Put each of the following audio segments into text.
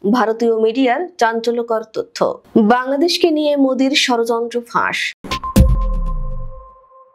ভারতীয় মিডিয়ার চাঞ্চল্যকর তথ্য। বাংলাদেশকে নিয়ে মোদির ষড়যন্ত্র ফাঁস।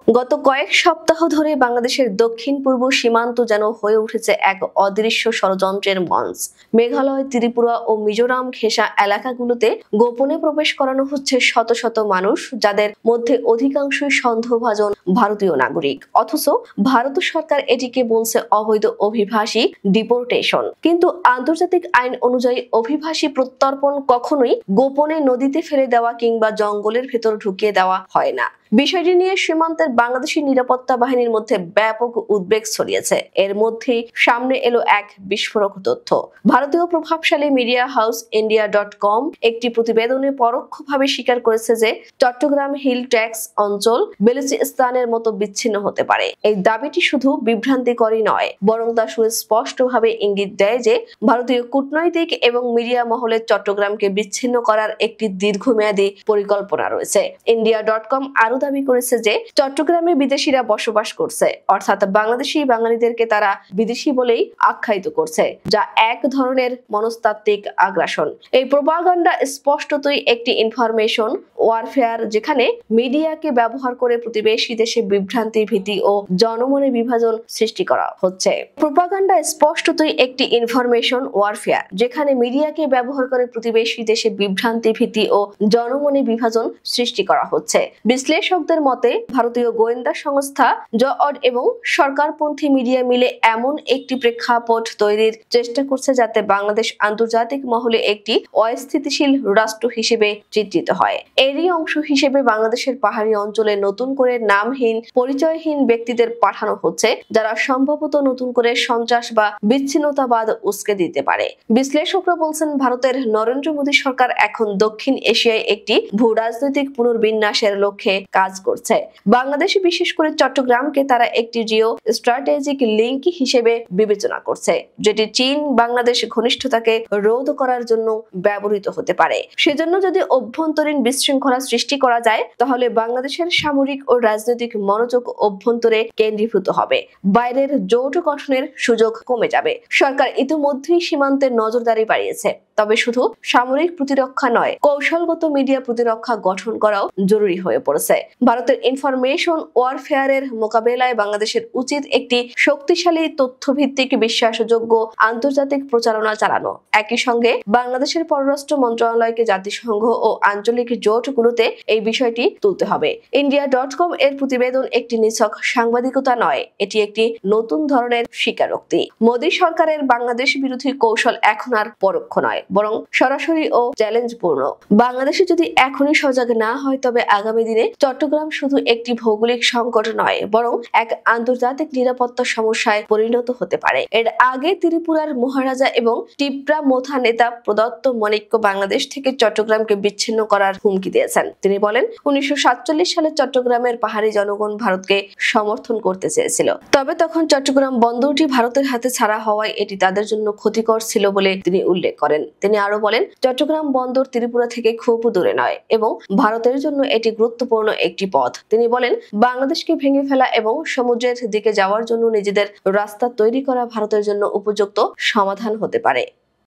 গত কয়েক সপ্তাহ ধরে বাংলাদেশের দক্ষিণ পূর্ব সীমান্ত যেন হয়ে উঠেছে এক অদৃশ্য ষড়যন্ত্রের মঞ্চ। মেঘালয়, ত্রিপুরা ও মিজোরাম ঘেঁষা এলাকাগুলোতে গোপনে প্রবেশ করানো হচ্ছে শত শত মানুষ, যাদের মধ্যে অধিকাংশই সন্দেহভাজন ভারতীয় নাগরিক। অথচ ভারত সরকার এটিকে বলছে অবৈধ অভিবাসী ডিপোর্টেশন। কিন্তু আন্তর্জাতিক আইন অনুযায়ী অভিবাসী প্রত্যর্পণ কখনোই গোপনে নদীতে ফেলে দেওয়া কিংবা জঙ্গলের ভেতর ঢুকিয়ে দেওয়া হয় না। বিষয়টি নিয়ে সীমান্তের বাংলাদেশি নিরাপত্তা বাহিনীর মধ্যে ব্যাপক উদ্বেগ ছড়িয়েছে। এর মধ্যেই সামনে এলো এক বিস্ফোরক তথ্য। ভারতীয় প্রভাবশালী মিডিয়া হাউস ইন্ডিয়া.com একটি প্রতিবেদনে পরোক্ষভাবে স্বীকার করেছে যে চট্টগ্রাম হিল ট্যাক্স অঞ্চল বেলুচিস্তানের মতো বিচ্ছিন্ন হতে পারে। এই দাবিটি শুধু বিভ্রান্তিকরই নয়, বরং তা সুস্পষ্টভাবে ইঙ্গিত দেয় যে ভারতীয় কূটনৈতিক এবং মিডিয়া মহলে চট্টগ্রামকে বিচ্ছিন্ন করার একটি দীর্ঘমেয়াদী পরিকল্পনা রয়েছে। ইন্ডিয়া.com আরো দাবি করেছে যে চট্টগ্রামে বিদেশিরা বসবাস করছে, অর্থাৎ বাংলাদেশি বাঙালিদেরকে তারা বিদেশি বলেই আখ্যায়িত করছে, যা এক ধরনের মনস্তাত্ত্বিক আগ্রাসন। এই প্রোপাগান্ডা স্পষ্টতই একটি ইনফরমেশন ওয়ারফেয়ার, যেখানে মিডিয়াকে ব্যবহার করে প্রতিবেশী দেশে বিভ্রান্তি, ভীতি ও জনমনে বিভাজন সৃষ্টি করা হচ্ছে। প্রোপাগান্ডা স্পষ্টতই একটি ইনফরমেশন ওয়ারফেয়ার, যেখানে মিডিয়াকে ব্যবহার করে প্রতিবেশী দেশে বিভ্রান্তি, ভীতি ও জনমনে বিভাজন সৃষ্টি করা হচ্ছে। বিশ্লেষকদের মতে ভারতীয় গোয়েন্দা সংস্থা জঅড এবং সরকারপন্থী মিডিয়া মিলে এমন একটি প্রেক্ষাপট তৈরির চেষ্টা করছে যাতে বাংলাদেশ আন্তর্জাতিক মহলে একটি অস্থিতিশীল রাষ্ট্র হিসেবে চিত্রিত হয়। এরই অংশ হিসেবে বাংলাদেশের পাহাড়ি অঞ্চলে নতুন করে নামহীন, পরিচয়হীন ব্যক্তিদের পাঠানো হচ্ছে, যারা সম্ভবত নতুন করে সন্ত্রাস বা বিচ্ছিন্নতাবাদ উস্কে দিতে পারে। বিশ্লেষকরা বলছেন, ভারতের নরেন্দ্র মোদী সরকার এখন দক্ষিণ এশিয়ায় একটি ভূ রাজনৈতিক পুনর্বিন্যাসের লক্ষ্যে কাজ করছে। বাংলাদেশে, বিশেষ করে চট্টগ্রামকে তারা একটি জিও স্ট্র্যাটেজিক লিঙ্ক হিসেবে বিবেচনা করছে, যেটি চীন বাংলাদেশ ঘনিষ্ঠতাকে রোধ করার জন্য ব্যবহৃত হতে পারে। সেজন্য যদি অভ্যন্তরীণ বিশৃঙ্খলা সৃষ্টি করা যায়, তাহলে বাংলাদেশের সামরিক ও রাজনৈতিক মনোযোগ অভ্যন্তরে কেন্দ্রীভূত হবে, বাইরের জোট গঠনের সুযোগ কমে যাবে। সরকার ইতিমধ্যেই সীমান্তের নজরদারি বাড়িয়েছে, তবে শুধু সামরিক প্রতিরক্ষা নয়, কৌশলগত মিডিয়া প্রতিরক্ষা গঠন করাও জরুরি হয়ে পড়েছে। ভারতের ইনফরমেশন ওয়ারফেয়ারের মোকাবেলায় বাংলাদেশের উচিত একটি শক্তিশালী তথ্যভিত্তিক বিশ্বাসযোগ্য আন্তর্জাতিক প্রচারণা চালানো। একই সঙ্গে বাংলাদেশের পররাষ্ট্র মন্ত্রণালয়কে জাতিসংঘ ও আঞ্চলিক জোটগুলোতে এই বিষয়টি তুলতে হবে। ইন্ডিয়া.com এর প্রতিবেদন একটি নিছক সাংবাদিকতা নয়, এটি একটি নতুন ধরনের স্বীকারোক্তি। মোদী সরকারের বাংলাদেশ বিরোধী কৌশল এখন আর পরোক্ষ নয়, বরং সরাসরি ও চ্যালেঞ্জপূর্ণ। বাংলাদেশে যদি এখনই সজাগ না হয়, তবে আগামী দিনে চট্টগ্রাম শুধু একটি ভৌগোলিক সংকট নয়, বরং এক আন্তর্জাতিক নিরাপত্তা সমস্যায় পরিণত হতে পারে। এর আগে ত্রিপুরার মহারাজা এবং টিপ্রা মোথা নেতা প্রদত্ত মণিক্য বাংলাদেশ থেকে চট্টগ্রামকে বিচ্ছিন্ন করার হুমকি দিয়েছেন। তিনি বলেন, 1947 সালে চট্টগ্রামের পাহাড়ি জনগণ ভারতকে সমর্থন করতে চেয়েছিল, তবে তখন চট্টগ্রাম বন্দরটি ভারতের হাতে ছাড়া হওয়ায় এটি তাদের জন্য ক্ষতিকর ছিল বলে তিনি উল্লেখ করেন। তিনি আরো বলেন, চট্টগ্রাম বন্দর ত্রিপুরা থেকে খুব দূরে নয় এবং ভারতের জন্য এটি গুরুত্বপূর্ণ একটি পথ। তিনি বলেন, বাংলাদেশকে ভেঙে ফেলা এবং সমুদ্রের দিকে যাওয়ার জন্য নিজেদের রাস্তা তৈরি করা ভারতের জন্য উপযুক্ত সমাধান হতে পারে।